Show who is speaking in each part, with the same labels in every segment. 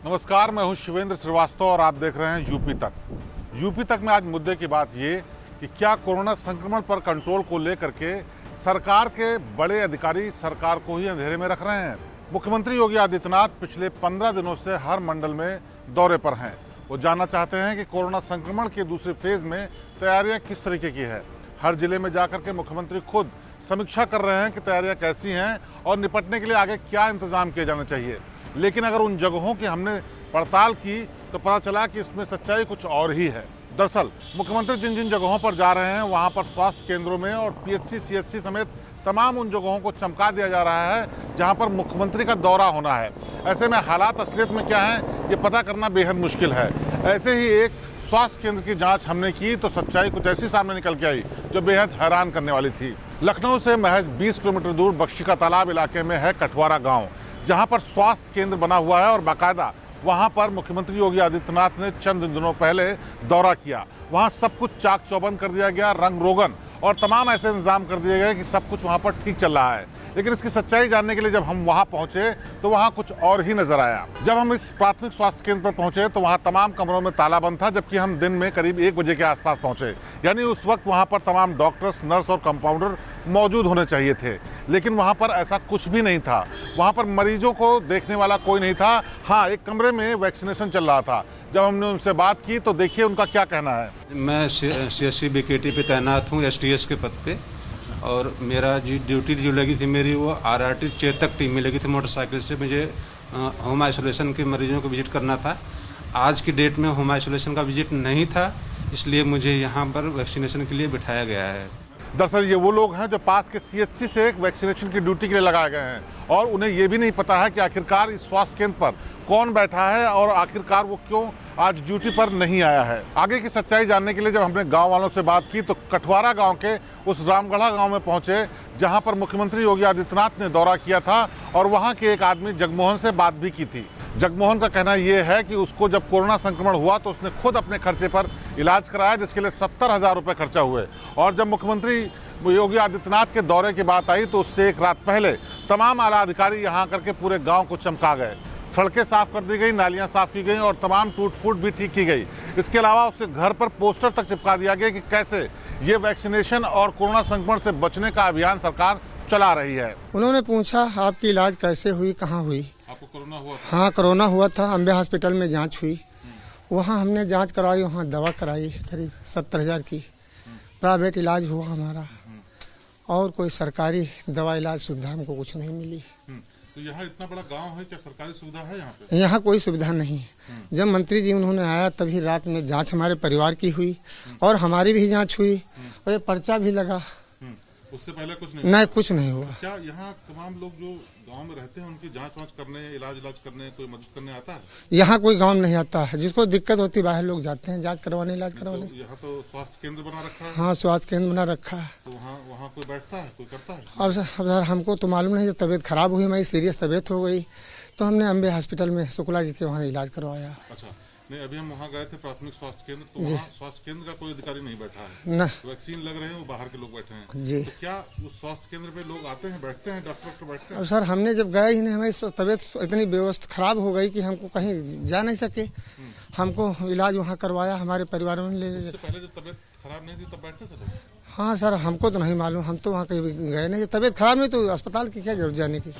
Speaker 1: नमस्कार, मैं हूं शिवेंद्र श्रीवास्तव और आप देख रहे हैं यूपी तक। यूपी तक में आज मुद्दे की बात ये कि क्या कोरोना संक्रमण पर कंट्रोल को लेकर के सरकार के बड़े अधिकारी सरकार को ही अंधेरे में रख रहे हैं। मुख्यमंत्री योगी आदित्यनाथ पिछले 15 दिनों से हर मंडल में दौरे पर हैं। वो जानना चाहते हैं कि कोरोना संक्रमण के दूसरे फेज में तैयारियां किस तरीके की है। हर जिले में जाकर के मुख्यमंत्री खुद समीक्षा कर रहे हैं कि तैयारियां कैसी हैं और निपटने के लिए आगे क्या इंतजाम किए जाने चाहिए। लेकिन अगर उन जगहों की हमने पड़ताल की तो पता चला कि इसमें सच्चाई कुछ और ही है। दरअसल मुख्यमंत्री जिन जिन जगहों पर जा रहे हैं वहां पर स्वास्थ्य केंद्रों में और पीएचसी सीएचसी समेत तमाम उन जगहों को चमका दिया जा रहा है जहां पर मुख्यमंत्री का दौरा होना है। ऐसे में हालात असलियत में क्या है ये पता करना बेहद मुश्किल है। ऐसे ही एक स्वास्थ्य केंद्र की जांच हमने की तो सच्चाई कुछ ऐसी सामने निकल के आई जो बेहद हैरान करने वाली थी। लखनऊ से महज 20 किलोमीटर दूर बख्शी का तालाब इलाके में है कठवारा गाँव, जहां पर स्वास्थ्य केंद्र बना हुआ है और बाकायदा वहां पर मुख्यमंत्री योगी आदित्यनाथ ने चंद दिनों पहले दौरा किया। वहां सब कुछ चाक चौबंद कर दिया गया, रंग रोगन और तमाम ऐसे इंतजाम कर दिए गए कि सब कुछ वहां पर ठीक चल रहा है। लेकिन इसकी सच्चाई जानने के लिए जब हम वहां पहुंचे तो वहां कुछ और ही नजर आया। जब हम इस प्राथमिक स्वास्थ्य केंद्र पर पहुंचे तो वहां तमाम कमरों में ताला बंद था, जबकि हम दिन में करीब 1 बजे के आसपास पहुंचे। यानी उस वक्त वहां पर तमाम डॉक्टर्स, नर्स और कंपाउंडर मौजूद होने चाहिए थे, लेकिन वहां पर ऐसा कुछ भी नहीं था। वहां पर मरीजों को देखने वाला कोई नहीं था। हाँ, एक कमरे में वैक्सीनेशन चल रहा था। जब हमने उनसे बात की तो देखिए उनका क्या कहना है।
Speaker 2: मैं CSC BKT पे तैनात हूँ STS के पद पे, और मेरा ड्यूटी जो लगी थी मेरी वो RRT चेतक टीम में लगी थी। मोटरसाइकिल से मुझे होम आइसोलेशन के मरीजों को विजिट करना था। आज की डेट में होम आइसोलेशन का विजिट नहीं था, इसलिए मुझे यहाँ पर वैक्सीनेशन के लिए बिठाया गया है।
Speaker 1: दरअसल ये वो लोग हैं जो पास के CHC से एक वैक्सीनेशन की ड्यूटी के लिए लगाए गए हैं और उन्हें ये भी नहीं पता है कि आखिरकार इस स्वास्थ्य केंद्र पर कौन बैठा है और आखिरकार वो क्यों आज ड्यूटी पर नहीं आया है। आगे की सच्चाई जानने के लिए जब हमने गांव वालों से बात की तो कठवारा गांव के उस रामगढ़ा गांव में पहुंचे जहां पर मुख्यमंत्री योगी आदित्यनाथ ने दौरा किया था और वहां के एक आदमी जगमोहन से बात भी की थी। जगमोहन का कहना यह है कि उसको जब कोरोना संक्रमण हुआ तो उसने खुद अपने खर्चे पर इलाज कराया, जिसके लिए 70,000 रुपये खर्चा हुए। और जब मुख्यमंत्री योगी आदित्यनाथ के दौरे की बात आई तो उससे एक रात पहले तमाम आला अधिकारी यहाँ करके पूरे गांव को चमका गए। सड़कें साफ कर दी गई, नालियां साफ की गई और तमाम टूट फूट भी ठीक की गई। इसके अलावा उसके घर पर पोस्टर तक चिपका दिया गया कि कैसे ये वैक्सीनेशन और कोरोना संक्रमण से बचने का अभियान सरकार चला रही है।
Speaker 3: उन्होंने पूछा आपकी इलाज कैसे हुई, कहाँ हुई।
Speaker 1: आपको कोरोना हुआ था?
Speaker 3: हाँ, कोरोना हुआ था। अम्बे हॉस्पिटल में जांच हुई, वहाँ हमने जांच करवाई, वहाँ दवा कराई करीब 70,000 की। प्राइवेट इलाज हुआ हमारा और कोई सरकारी दवा इलाज सुविधा हमको कुछ नहीं मिली।
Speaker 1: तो यहाँ इतना बड़ा गांव है, क्या सरकारी सुविधा है यहाँ पे?
Speaker 3: यहाँ कोई सुविधा नहीं। जब मंत्री जी उन्होंने आया तभी रात में जांच हमारे परिवार की हुई और हमारी भी जांच हुई और ये पर्चा भी लगा।
Speaker 1: उससे पहले कुछ नहीं?
Speaker 3: नहीं, कुछ नहीं हुआ।
Speaker 1: क्या यहाँ तमाम लोग जो गांव में रहते हैं उनकी जांच वांच करने, इलाज करने, कोई मदद करने आता है?
Speaker 3: यहाँ कोई गांव में नहीं आता है। जिसको दिक्कत होती है बाहर लोग जाते हैं जांच करवाने, इलाज करवाने।
Speaker 1: तो यहाँ तो स्वास्थ्य केंद्र बना रखा है?
Speaker 3: हाँ, स्वास्थ्य केंद्र बना रखा है।
Speaker 1: तो वहाँ कोई बैठता है, कोई करता है?
Speaker 3: अब सर हमको तो मालूम नहीं। जब तबीयत खराब हुई, हमारी सीरियस तबीयत हो गई तो हमने अम्बे हॉस्पिटल में शुक्ला जी के वहाँ इलाज करवाया।
Speaker 1: अच्छा, नहीं अभी हम वहाँ गए थे प्राथमिक स्वास्थ्य केंद्र, तो वहाँ स्वास्थ्य केंद्र का कोई अधिकारी नहीं बैठा है
Speaker 3: न।
Speaker 1: वैक्सीन लग रहे हैं, वो बाहर के लोग बैठे हैं
Speaker 3: जी।
Speaker 1: तो क्या उस स्वास्थ्य केंद्र पे लोग आते हैं, बैठते हैं, डॉक्टर बैठते हैं?
Speaker 3: अब सर हमने जब गए ही नहीं, हमारी तबीयत इतनी व्यवस्था खराब हो गई कि हमको कहीं जा नहीं सके। हमको इलाज वहाँ करवाया, हमारे परिवार में ले।
Speaker 1: पहले जब तबीयत खराब नहीं थी तब बैठते थे लोग?
Speaker 3: हाँ सर, हमको तो नहीं मालूम, हम तो वहाँ कहीं गए नहीं। तबीयत खराब नहीं तो अस्पताल की क्या जरूरत जाने की।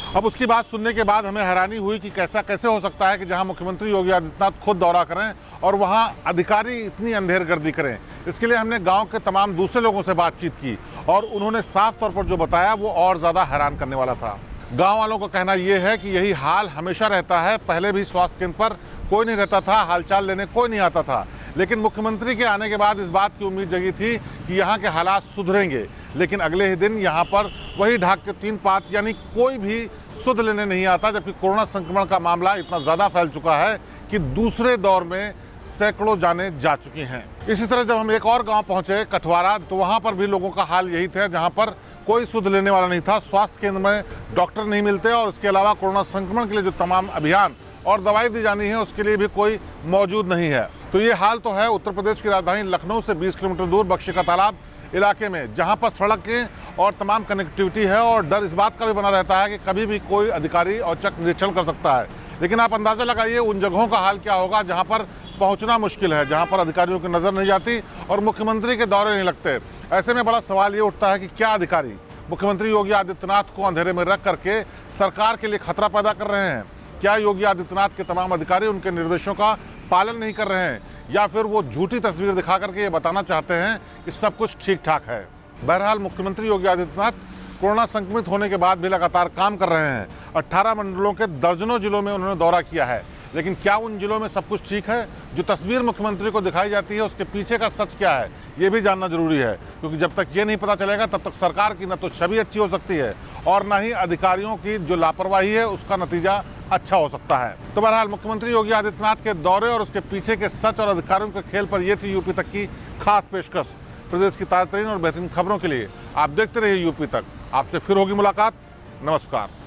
Speaker 1: अब उसकी बात सुनने के बाद हमें हैरानी हुई कि कैसे हो सकता है कि जहां मुख्यमंत्री योगी आदित्यनाथ खुद दौरा करें और वहां अधिकारी इतनी अंधेरगर्दी करें। इसके लिए हमने गांव के तमाम दूसरे लोगों से बातचीत की और उन्होंने साफ तौर पर जो बताया वो और ज़्यादा हैरान करने वाला था। गाँव वालों का कहना यह है कि यही हाल हमेशा रहता है। पहले भी स्वास्थ्य केंद्र पर कोई नहीं रहता था, हालचाल लेने कोई नहीं आता था, लेकिन मुख्यमंत्री के आने के बाद इस बात की उम्मीद जगी थी कि यहाँ के हालात सुधरेंगे। लेकिन अगले ही दिन यहाँ पर वही ढाक के 3 पात, यानी कोई भी सुध लेने नहीं आता, जबकि कोरोना संक्रमण का मामला इतना ज़्यादा फैल चुका है कि दूसरे दौर में सैकड़ों जाने जा चुकी हैं। इसी तरह जब हम एक और गांव पहुंचे कठवारा, तो वहां पर भी लोगों का हाल यही था, जहां पर कोई सुध लेने वाला नहीं था। स्वास्थ्य केंद्र में डॉक्टर नहीं मिलते और इसके अलावा कोरोना संक्रमण के लिए जो तमाम अभियान और दवाई दी जानी है उसके लिए भी कोई मौजूद नहीं है। तो ये हाल तो है उत्तर प्रदेश की राजधानी लखनऊ से 20 किलोमीटर दूर बख्शी का तालाब इलाके में, जहां पर सड़कें और तमाम कनेक्टिविटी है और डर इस बात का भी बना रहता है कि कभी भी कोई अधिकारी औचक निरीक्षण कर सकता है। लेकिन आप अंदाज़ा लगाइए उन जगहों का हाल क्या होगा जहां पर पहुंचना मुश्किल है, जहां पर अधिकारियों की नज़र नहीं जाती और मुख्यमंत्री के दौरे नहीं लगते। ऐसे में बड़ा सवाल ये उठता है कि क्या अधिकारी मुख्यमंत्री योगी आदित्यनाथ को अंधेरे में रख करके सरकार के लिए खतरा पैदा कर रहे हैं? क्या योगी आदित्यनाथ के तमाम अधिकारी उनके निर्देशों का पालन नहीं कर रहे हैं, या फिर वो झूठी तस्वीर दिखा करके ये बताना चाहते हैं कि सब कुछ ठीक ठाक है? बहरहाल मुख्यमंत्री योगी आदित्यनाथ कोरोना संक्रमित होने के बाद भी लगातार काम कर रहे हैं। 18 मंडलों के दर्जनों जिलों में उन्होंने दौरा किया है, लेकिन क्या उन जिलों में सब कुछ ठीक है? जो तस्वीर मुख्यमंत्री को दिखाई जाती है उसके पीछे का सच क्या है, ये भी जानना जरूरी है, क्योंकि जब तक ये नहीं पता चलेगा तब तक सरकार की न तो छवि अच्छी हो सकती है और न ही अधिकारियों की जो लापरवाही है उसका नतीजा अच्छा हो सकता है। तो बहरहाल मुख्यमंत्री योगी आदित्यनाथ के दौरे और उसके पीछे के सच और अधिकारियों के खेल पर यह थी यूपी तक की खास पेशकश। प्रदेश की ताज़ा तरीन और बेहतरीन खबरों के लिए आप देखते रहिए यूपी तक। आपसे फिर होगी मुलाकात। नमस्कार।